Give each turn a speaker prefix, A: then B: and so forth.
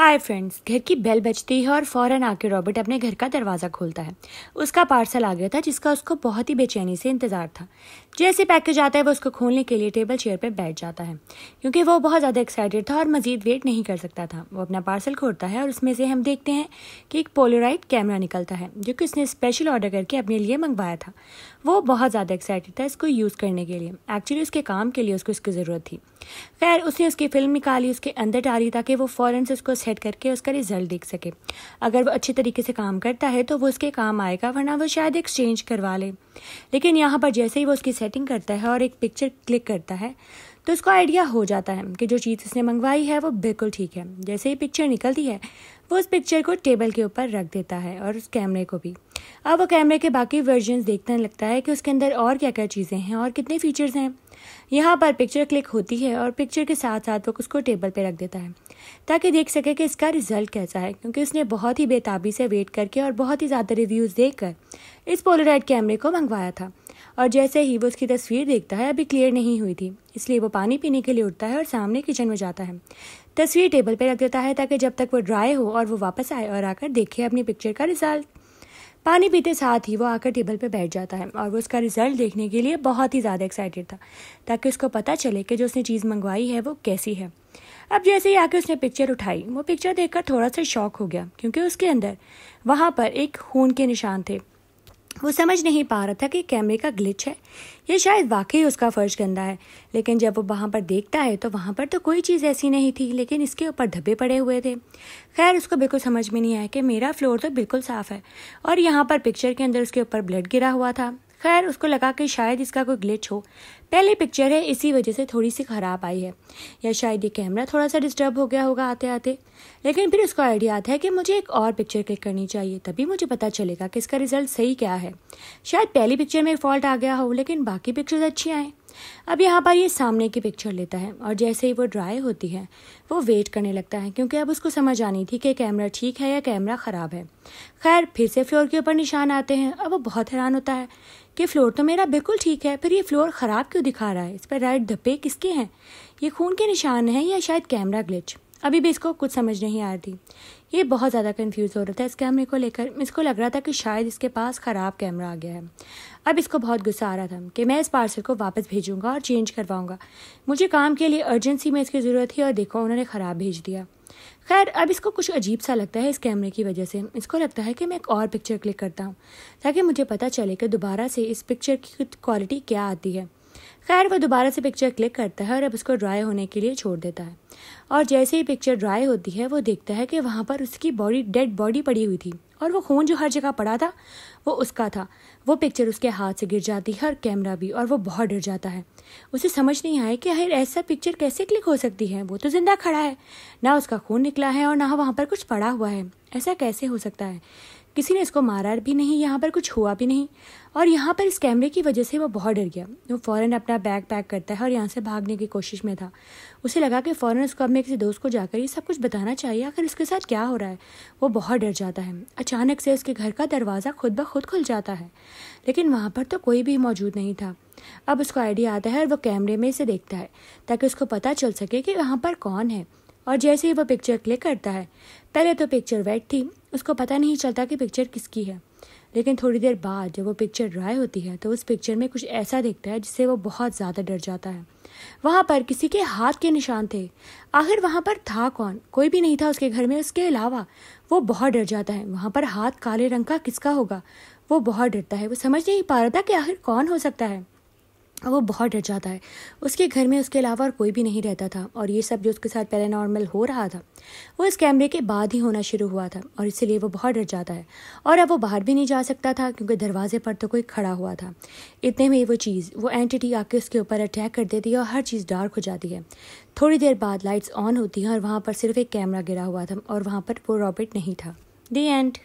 A: Hi friends. घर की bell बजती है और फौरन आके रॉबर्ट अपने घर का दरवाज़ा खोलता है। उसका पार्सल आ गया था जिसका उसको बहुत ही बेचैनी से इंतज़ार था। जैसे पैकेज आता है वो उसको खोलने के लिए टेबल चेयर पर बैठ जाता है क्योंकि वो बहुत ज़्यादा एक्साइटेड था और मज़ीद वेट नहीं कर सकता था। वो अपना पार्सल खोलता है और उसमें से हम देखते हैं कि एक पोलराइड कैमरा निकलता है जो कि उसने स्पेशल ऑर्डर करके अपने लिए मंगवाया था। वो बहुत ज़्यादा एक्साइटेड था इसको यूज़ करने के लिए। एक्चुअली उसके काम के लिए उसको इसकी ज़रूरत थी। खैर उसने उसकी फिल्म निकाली, उसके अंदर डाली ताकि वो फ़ौरन से उसको सेट करके उसका रिजल्ट देख सके। अगर वो अच्छे तरीके से काम करता है तो वो उसके काम आएगा, वरना वो शायद एक्सचेंज करवा ले। लेकिन यहाँ पर जैसे ही वो उसकी सेटिंग करता है और एक पिक्चर क्लिक करता है तो उसको आइडिया हो जाता है कि जो चीज़ उसने मंगवाई है वो बिल्कुल ठीक है। जैसे ही पिक्चर निकलती है वो उस पिक्चर को टेबल के ऊपर रख देता है और उस कैमरे को भी। अब वो कैमरे के बाकी वर्जन्स देखने लगता है कि उसके अंदर और क्या क्या चीज़ें हैं और कितने फीचर्स हैं। यहाँ पर पिक्चर क्लिक होती है और पिक्चर के साथ साथ वो उसको टेबल पे रख देता है ताकि देख सके कि इसका रिजल्ट कैसा है, क्योंकि उसने बहुत ही बेताबी से वेट करके और बहुत ही ज़्यादा रिव्यूज़ देखकर इस पोलराइड कैमरे को मंगवाया था। और जैसे ही वो उसकी तस्वीर देखता है, अभी क्लियर नहीं हुई थी, इसलिए वो पानी पीने के लिए उठता है और सामने किचन में जाता है। तस्वीर टेबल पे रख देता है ताकि जब तक वो ड्राई हो और वो वापस आए और आकर देखे अपनी पिक्चर का रिजल्ट। पानी पीते साथ ही वो आकर टेबल पे बैठ जाता है और वो उसका रिजल्ट देखने के लिए बहुत ही ज़्यादा एक्साइटेड था ताकि उसको पता चले कि जो उसने चीज़ मंगवाई है वो कैसी है। अब जैसे ही आके उसने पिक्चर उठाई, वो पिक्चर देखकर थोड़ा सा शॉक हो गया क्योंकि उसके अंदर वहाँ पर एक खून के निशान थे। वो समझ नहीं पा रहा था कि कैमरे का ग्लिच है या शायद वाकई उसका फर्श गंदा है। लेकिन जब वो वहाँ पर देखता है तो वहाँ पर तो कोई चीज़ ऐसी नहीं थी, लेकिन इसके ऊपर धब्बे पड़े हुए थे। खैर उसको बिल्कुल समझ में नहीं आया कि मेरा फ्लोर तो बिल्कुल साफ़ है और यहाँ पर पिक्चर के अंदर उसके ऊपर ब्लड गिरा हुआ था। खैर उसको लगा कि शायद इसका कोई ग्लिच हो, पहली पिक्चर है इसी वजह से थोड़ी सी ख़राब आई है, या शायद ये कैमरा थोड़ा सा डिस्टर्ब हो गया होगा आते आते। लेकिन फिर उसको आइडिया आता है कि मुझे एक और पिक्चर क्लिक करनी चाहिए, तभी मुझे पता चलेगा कि इसका रिजल्ट सही क्या है। शायद पहली पिक्चर में फॉल्ट आ गया हो लेकिन बाकी पिक्चर्स अच्छी आए। अब यहाँ पर ये सामने की पिक्चर लेता है और जैसे ही वो ड्राई होती है वो वेट करने लगता है क्योंकि अब उसको समझ आनी थी कि कैमरा ठीक है या कैमरा ख़राब है। खैर फिर से फ्लोर के ऊपर निशान आते हैं। अब वो बहुत हैरान होता है कि फ्लोर तो मेरा बिल्कुल ठीक है, फिर ये फ्लोर ख़राब क्यों दिखा रहा है, इस पर रेड धब्बे किसके हैं, ये खून के निशान हैं या शायद कैमरा ग्लिच। अभी भी इसको कुछ समझ नहीं आ रही थी। ये बहुत ज़्यादा कंफ्यूज हो रहा था इस कैमरे को लेकर। इसको लग रहा था कि शायद इसके पास ख़राब कैमरा आ गया है। अब इसको बहुत गुस्सा आ रहा था कि मैं इस पार्सल को वापस भेजूंगा और चेंज करवाऊंगा, मुझे काम के लिए अर्जेंसी में इसकी ज़रूरत थी और देखो उन्होंने ख़राब भेज दिया। खैर अब इसको कुछ अजीब सा लगता है इस कैमरे की वजह से। इसको लगता है कि मैं एक और पिक्चर क्लिक करता हूँ ताकि मुझे पता चले कि दोबारा से इस पिक्चर की क्वालिटी क्या आती है। खैर वो दोबारा से पिक्चर क्लिक करता है और अब उसको ड्राई होने के लिए छोड़ देता है। और जैसे ही पिक्चर ड्राई होती है वो देखता है कि वहाँ पर उसकी बॉडी, डेड बॉडी पड़ी हुई थी और वो खून जो हर जगह पड़ा था वो उसका था। वो पिक्चर उसके हाथ से गिर जाती है और कैमरा भी, और वो बहुत डर जाता है। उसे समझ नहीं आया कि आखिर ऐसा पिक्चर कैसे क्लिक हो सकती है, वो तो जिंदा खड़ा है, ना उसका खून निकला है और ना वहाँ पर कुछ पड़ा हुआ है। ऐसा कैसे हो सकता है, किसी ने इसको मारा भी नहीं, यहाँ पर कुछ हुआ भी नहीं। और यहाँ पर इस कैमरे की वजह से वो बहुत डर गया। वो फ़ौरन अपना बैग पैक करता है और यहाँ से भागने की कोशिश में था। उसे लगा कि फ़ौरन उसको अपने किसी दोस्त को जाकर ये सब कुछ बताना चाहिए, आखिर उसके साथ क्या हो रहा है। वो बहुत डर जाता है। अचानक से उसके घर का दरवाज़ा खुद ब खुद खुल जाता है, लेकिन वहाँ पर तो कोई भी मौजूद नहीं था। अब उसको आइडिया आता है और वो कैमरे में से देखता है ताकि उसको पता चल सके कि वहाँ पर कौन है। और जैसे ही वो पिक्चर क्लिक करता है, पहले तो पिक्चर वेट थी, उसको पता नहीं चलता कि पिक्चर किसकी है। लेकिन थोड़ी देर बाद जब वो पिक्चर ड्राई होती है तो उस पिक्चर में कुछ ऐसा दिखता है जिससे वो बहुत ज़्यादा डर जाता है। वहाँ पर किसी के हाथ के निशान थे। आखिर वहाँ पर था कौन, कोई भी नहीं था उसके घर में उसके अलावा। वो बहुत डर जाता है। वहाँ पर हाथ काले रंग का किसका होगा, वो बहुत डरता है। वो समझ नहीं पा रहा था कि आखिर कौन हो सकता है। वो बहुत डर जाता है। उसके घर में उसके अलावा और कोई भी नहीं रहता था और ये सब जो उसके साथ पैरानॉर्मल हो रहा था वो इस कैमरे के बाद ही होना शुरू हुआ था, और इसलिए वो बहुत डर जाता है। और अब वो बाहर भी नहीं जा सकता था क्योंकि दरवाजे पर तो कोई खड़ा हुआ था। इतने में वो एंटिटी आके उसके ऊपर अटैक कर देती है और हर चीज़ डार्क हो जाती है। थोड़ी देर बाद लाइट्स ऑन होती हैं और वहाँ पर सिर्फ एक कैमरा गिरा हुआ था और वहाँ पर वो रॉबर्ट नहीं था। The end.